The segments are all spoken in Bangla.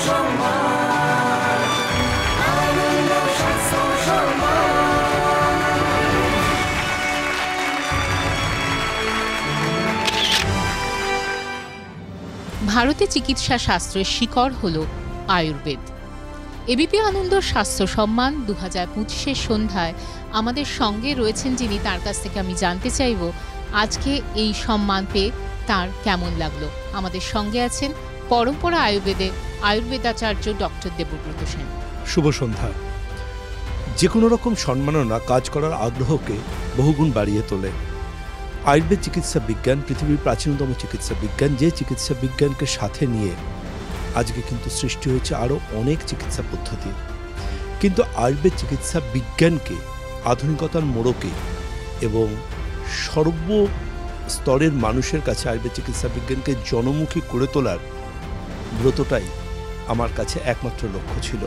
সম্মান, আনন্দ স্বাস্থ্য সম্মান। ভারতে চিকিৎসা শাস্ত্রের শিকড় হল আয়ুর্বেদ। এবিপি আনন্দ স্বাস্থ্য সম্মান 2025 সন্ধ্যায় আমাদের সঙ্গে রয়েছেন যিনি, তার কাছ থেকে আমি জানতে চাইব আজকে এই সম্মান পেয়ে তার কেমন লাগলো। আমাদের সঙ্গে আছেন পরম্পরা আয়ুর্বেদে আয়ুর্বেদাচার্য ডক্টর দেবব্রত সেন। শুভ সন্ধ্যা। যে কোনো রকম সম্মাননা কাজ করার আগ্রহকে বহুগুণ বাড়িয়ে তোলে। আয়ুর্বেদ চিকিৎসা বিজ্ঞান পৃথিবীর প্রাচীনতম চিকিৎসা বিজ্ঞান, যে চিকিৎসা বিজ্ঞানকে সাথে নিয়ে আজকে কিন্তু সৃষ্টি হয়েছে আরও অনেক চিকিৎসা পদ্ধতি। কিন্তু আয়ুর্বেদ চিকিৎসা বিজ্ঞানকে আধুনিকতার মোড়কে এবং সর্বস্তরের মানুষের কাছে আয়ুর্বেদ চিকিৎসা বিজ্ঞানকে জনমুখী করে তোলার ব্রতটাই আমার কাছে একমাত্র লক্ষ্য ছিল।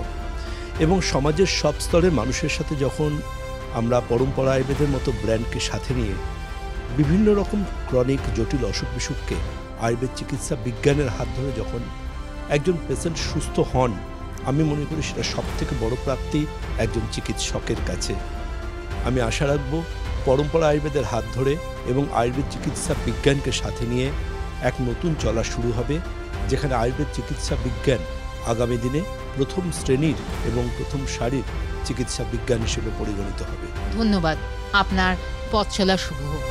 এবং সমাজের সব স্তরের মানুষের সাথে যখন আমরা পরম্পরা আয়ুর্বেদের মতো ব্র্যান্ডকে সাথে নিয়ে বিভিন্ন রকম ক্রনিক জটিল অসুখ বিসুখকে আয়ুর্বেদ চিকিৎসা বিজ্ঞানের হাত ধরে যখন একজন পেশেন্ট সুস্থ হন, আমি মনে করি সেটা সবথেকে বড় প্রাপ্তি একজন চিকিৎসকের কাছে। আমি আশা রাখব পরম্পরা আয়ুর্বেদের হাত ধরে এবং আয়ুর্বেদ চিকিৎসা বিজ্ঞানকে সাথে নিয়ে এক নতুন চলা শুরু হবে, যেখানে আয়ুর্বেদ চিকিৎসা বিজ্ঞান আগামী দিনে প্রথম শ্রেণীর এবং প্রথম সারির চিকিৎসা বিজ্ঞান হিসেবে পরিগণিত হবে। ধন্যবাদ, আপনার পথ চলা শুভ হোক।